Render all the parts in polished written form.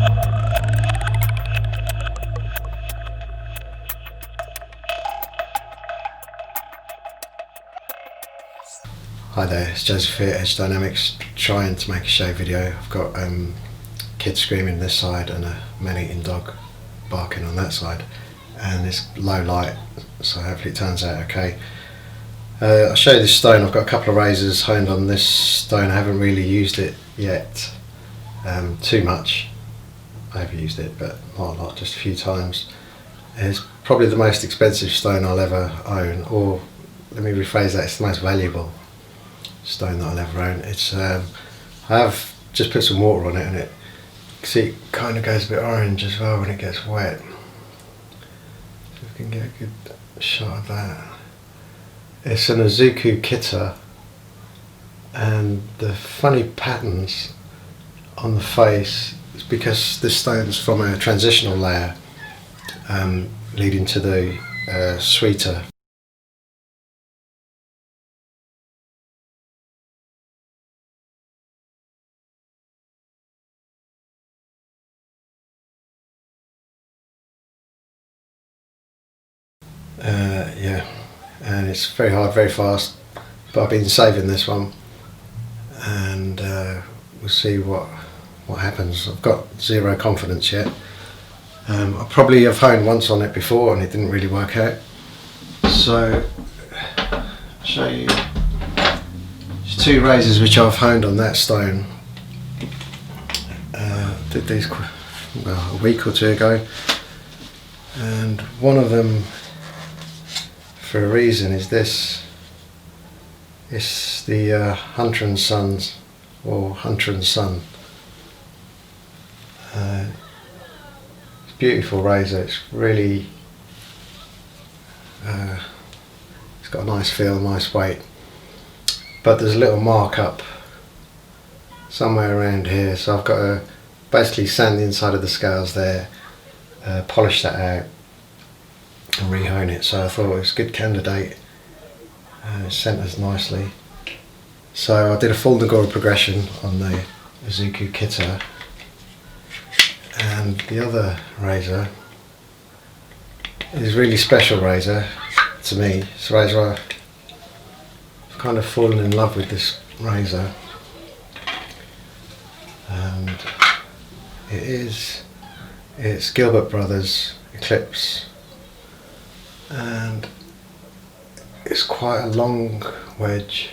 Hi there, it's Joseph here, Edge Dynamics, trying to make a shave video. I've got kids screaming this side and a man-eating dog barking on that side, and it's low light, so hopefully it turns out okay. I'll show you this stone. I've got a couple of razors honed on this stone. I haven't really used it yet too much. I've used it, but not a lot, just a few times. It's probably the most expensive stone I'll ever own, or let me rephrase that, it's the most valuable stone that I'll ever own. It's I have just put some water on it, and it, see, it kind of goes a bit orange as well when it gets wet. So if we can get a good shot of that. It's an Ozuku Kiita, and the funny patterns on the face is because this stone's from a transitional layer leading to the sweeter. Yeah, and it's very hard, very fast, but I've been saving this one, and we'll see what happens. I've got zero confidence yet. I probably have honed once on it before and it didn't really work out, so I'll show you. There's two razors which I've honed on that stone. Did these a week or two ago, and one of them, for a reason, is this. It's the Hunter and Sons, or Hunter and Son. It's a beautiful razor. It's really, it's got a nice feel, nice weight. But there's a little mark up somewhere around here, so I've got to basically sand the inside of the scales there, polish that out, and rehone it. So I thought it was a good candidate. It centers nicely. So I did a full Nagora progression on the Ozuku Kiita, and the other razor is a really special razor to me. It's a razor I've kind of fallen in love with, this razor, and it's Gilbert Brothers Eclipse, and it's quite a long wedge,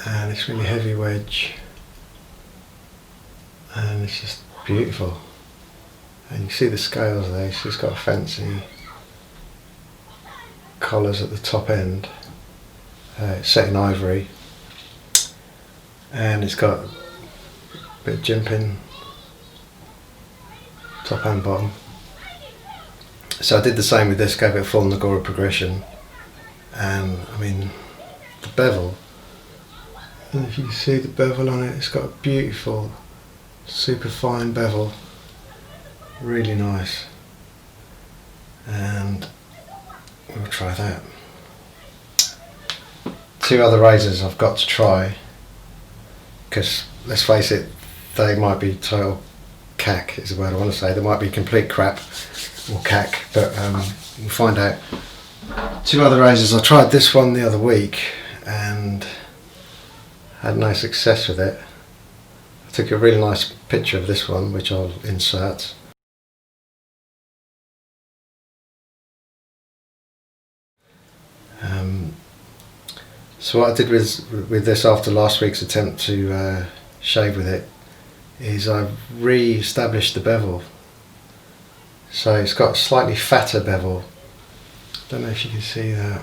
and it's really heavy wedge, and it's just beautiful. And you see the scales there. It's just got fancy collars at the top end. It's set in ivory, and it's got a bit of jimping top and bottom. So I did the same with this, gave it a full Nagora progression, and I mean the bevel, and if you can see the bevel on it, it's got a beautiful super fine bevel, really nice, and we'll try that. Two other razors I've got to try, because let's face it, they might be total cack is the word I want to say. They might be complete crap or cack, but we'll find out. Two other razors. I tried this one the other week and had no success with it. I took a really nice picture of this one, which I'll insert. So what I did with this after last week's attempt to shave with it is I re-established the bevel. So it's got a slightly fatter bevel. Don't know if you can see that.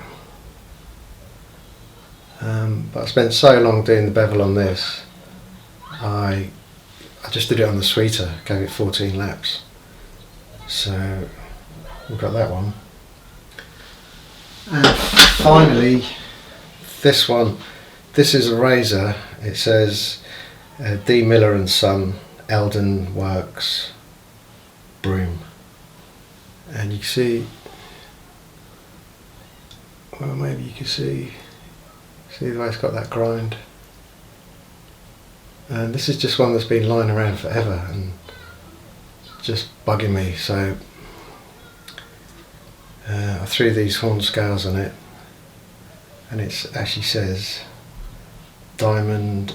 But I spent so long doing the bevel on this, I just did it on the sweeter, gave it 14 laps. So we've got that one. And finally, this one. This is a razor. It says D. Miller and Son, Eldon Works, Broom. And you can see, well, maybe you can see the way it's got that grind. And this is just one that's been lying around forever, and just bugging me, so I threw these horn scales on it, and it actually says diamond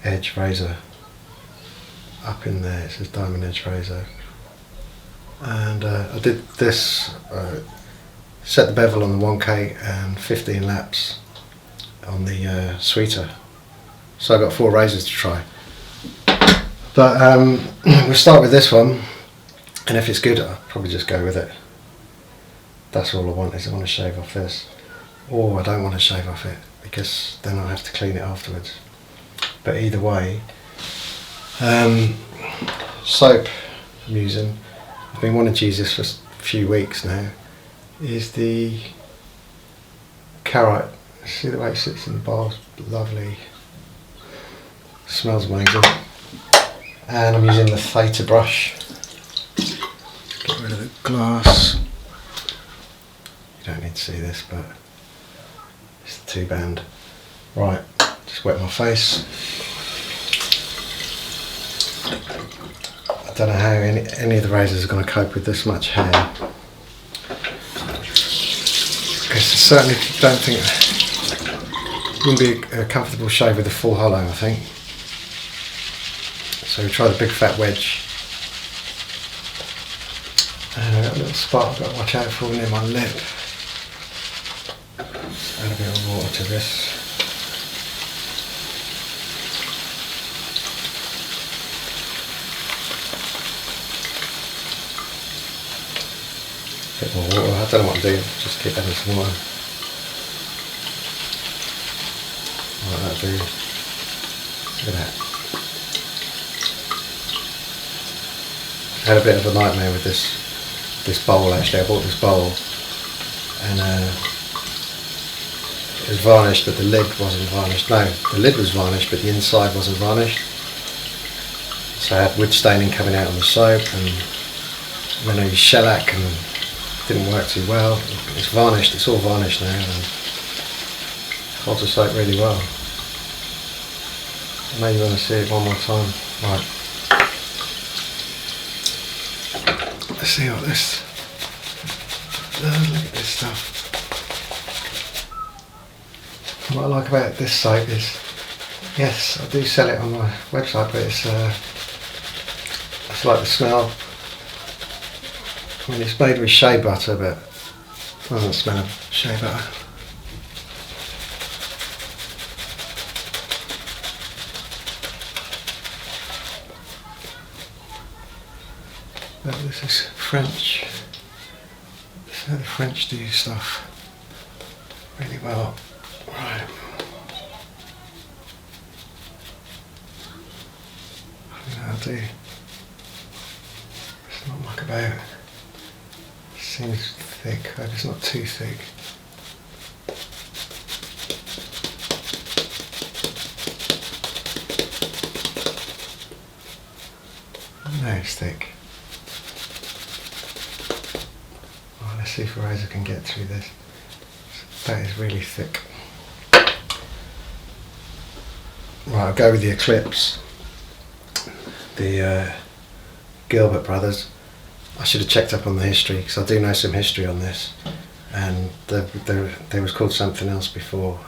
edge razor up in there. It says diamond edge razor, and I did this, set the bevel on the 1K and 15 laps on the sweeter, so I got 4 razors to try. But we'll start with this one, and if it's good I'll probably just go with it. That's all I want, is I want to shave off this, or I don't want to shave off it because then I'll have to clean it afterwards. But either way, soap I'm using, I've been wanting to use this for a few weeks now, is the carrot. See the way it sits in the bowl, lovely, smells amazing. And I'm using the Theta brush. Get rid of the glass. You don't need to see this, but it's the 2-band. Right, just wet my face. I don't know how any of the razors are going to cope with this much hair. Because certainly don't think it wouldn't be a comfortable shave with a full hollow, I think. So we try the big fat wedge. And I've got a little spot I've got to watch out for near my lip. Add a bit of water to this. Bit more water. I don't know what I'm doing, just keep adding some water. What that'll do. Look at that. I had a bit of a nightmare with this bowl actually. I bought this bowl and it was varnished, but the lid wasn't varnished. No, the lid was varnished, but the inside wasn't varnished. So I had wood staining coming out on the soap, and when I used shellac and it didn't work too well. It's varnished, it's all varnished now, and it holds the soap really well. Maybe you want to see it one more time. Right. Let's see what this. Look at this stuff. What I like about this soap is, yes, I do sell it on my website, but it's like the smell. I mean, it's made with shea butter, but it doesn't smell of shea butter. But this is French. This is how the French do stuff really well. Right. I think that'll do. It's not muck about. It seems thick. I hope it's not too thick. No, it's thick. Well, let's see if a razor can get through this. That is really thick. Right, I'll go with the Eclipse. The Gilbert brothers. I should have checked up on the history, because I do know some history on this, and they was called something else before.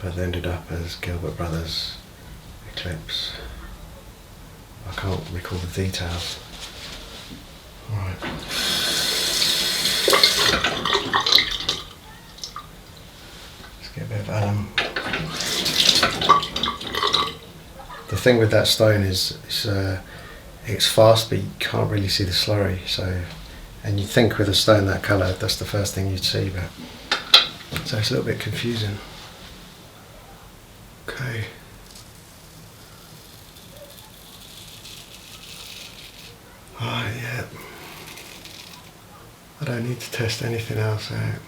But they ended up as Gilbert Brothers Eclipse. I can't recall the details. Right. Let's get a bit of alum. The thing with that stone is it's fast, but you can't really see the slurry. So, and you'd think with a stone that colour, that's the first thing you'd see, but so it's a little bit confusing. Okay. Alright, yeah. I don't need to test anything else out.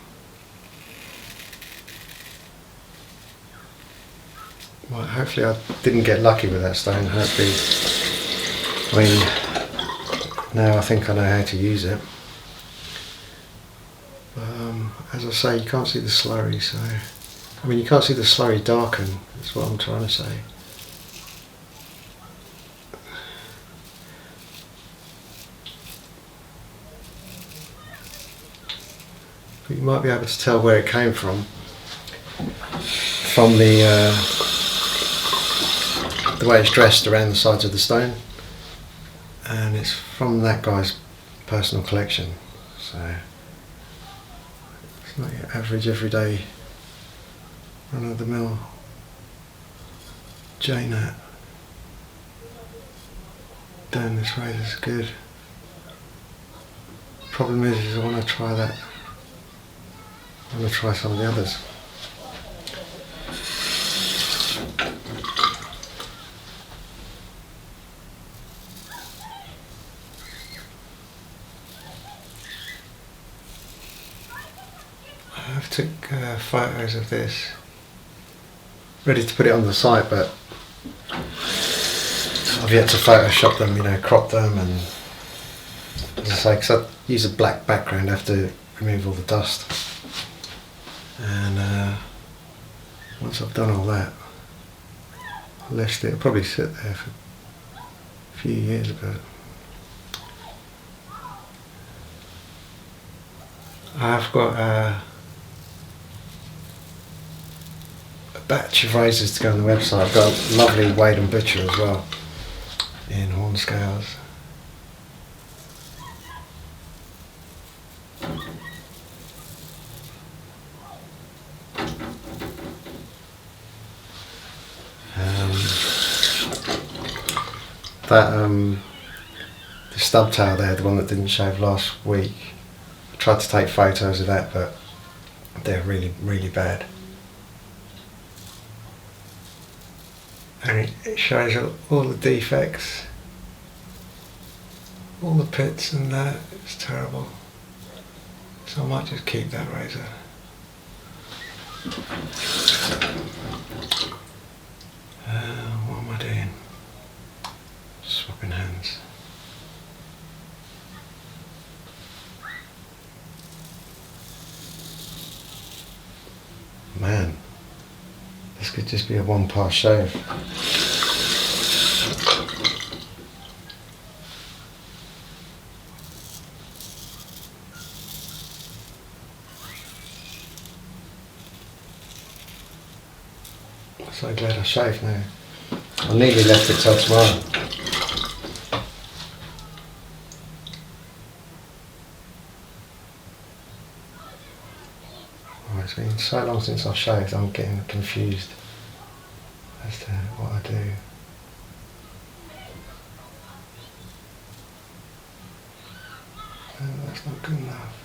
Well, hopefully I didn't get lucky with that stone. Hopefully, I mean, now I think I know how to use it. As I say, you can't see the slurry, so I mean, you can't see the slurry darken, that's what I'm trying to say. But you might be able to tell where it came from the way it's dressed around the sides of the stone, and it's from that guy's personal collection, so it's not your average everyday run-of-the-mill J-Nat. Damn, this razor's good. Problem is I want to try that. I want to try some of the others. I've took photos of this, ready to put it on the site, but I've yet to Photoshop them, you know, crop them, and as I say, because I use a black background, I have to remove all the dust. And once I've done all that, it'll probably sit there for a few years, but I've got a batch of razors to go on the website. I've got a lovely Wade and Butcher as well in horn scales. The stub tail there, the one that didn't shave last week, I tried to take photos of that, but they're really, really bad. And it shows all the defects, all the pits and that. It's terrible. So I might just keep that razor. What am I doing? Swapping hands. Man, this could just be a one-pass shave. I'm so glad I shaved now. I nearly left it till tomorrow. It's been so long since I've shaved, I'm getting confused as to what I do. No, that's not good enough.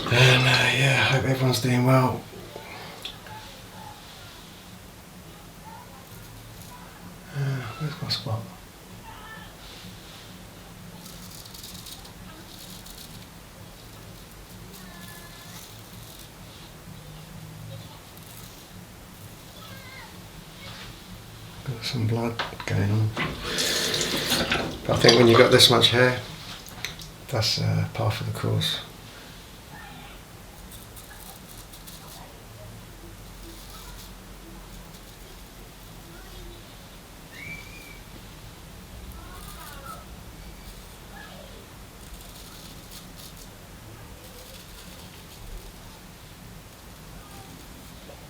And yeah, I hope everyone's doing well. Where's my spot? Got some blood going on. But I think when you've got this much hair, that's par for the course.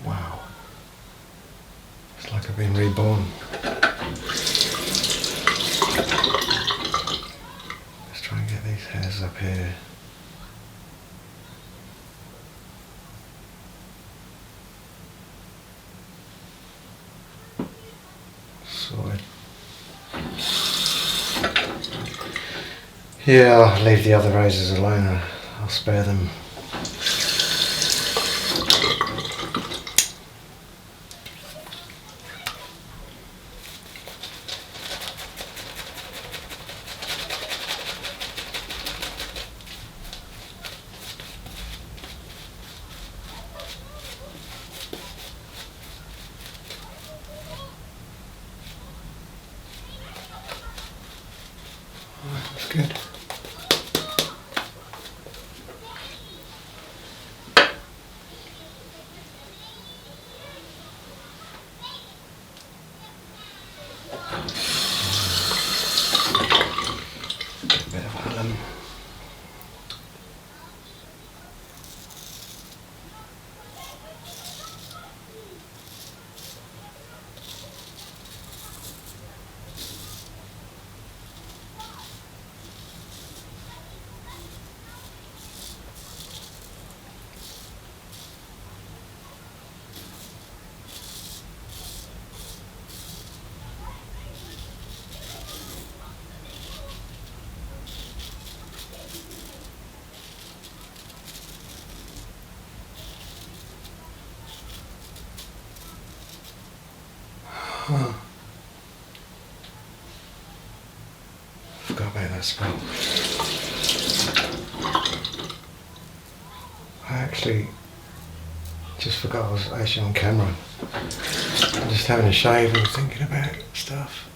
Wow. It's like I've been reborn. Let's try and get these hairs up here. Sorted. Yeah, I'll leave the other razors alone. I'll spare them. That's good. problem. Forgot about that spot. I actually just forgot I was actually on camera. I'm just having a shave and thinking about stuff.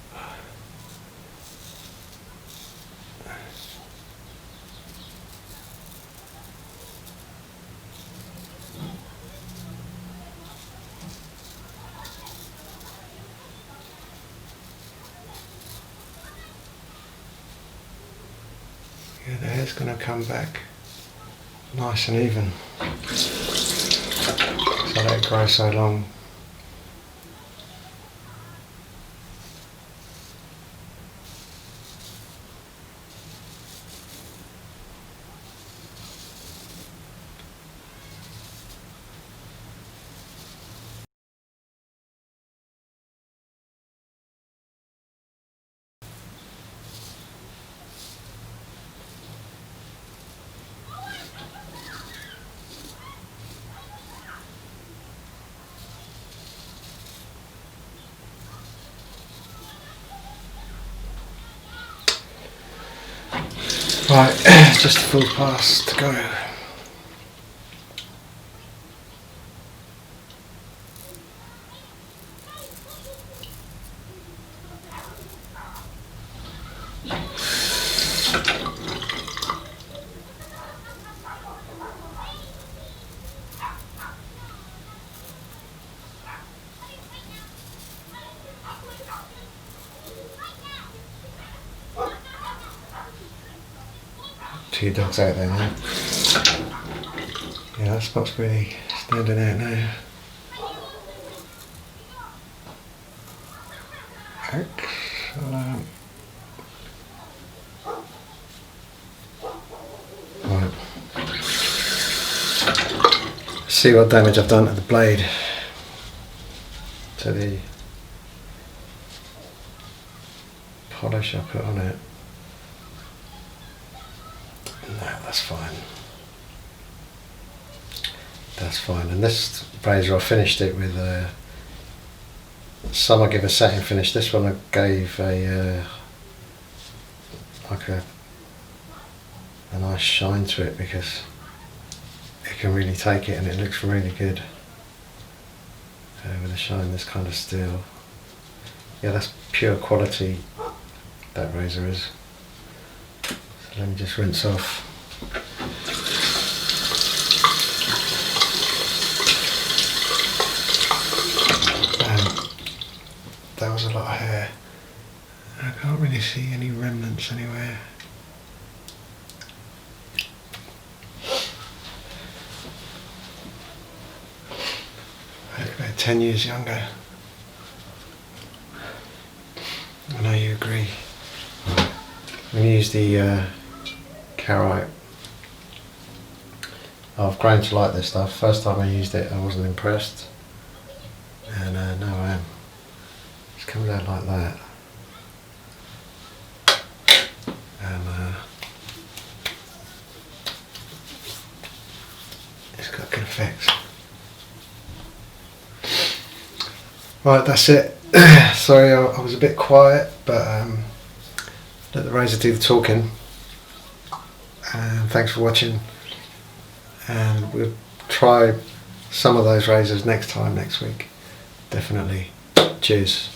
Yeah, the hair's going to come back nice and even. So I let it grow so long. Right, just a full pass to go. Two dogs out there now. Yeah, that spot's really standing out now. Excellent. Right. See what damage I've done to the blade, to the polish I put on it. No, that's fine. That's fine. And this razor, I finished it with some I give a satin finish. This one I gave a like a nice shine to it because it can really take it and it looks really good with a shine. This kind of steel. Yeah, that's pure quality. That razor is. Let me just rinse off. That was a lot of hair. I can't really see any remnants anywhere. I look about 10 years younger. I know you agree. I'm going to use the Carite. I've grown to like this stuff. First time I used it I wasn't impressed, and now I am. It's coming out like that, and it's got good effects. Right, that's it. Sorry I was a bit quiet, but let the razor do the talking. And thanks for watching, and we'll try some of those razors next week, definitely. Cheers.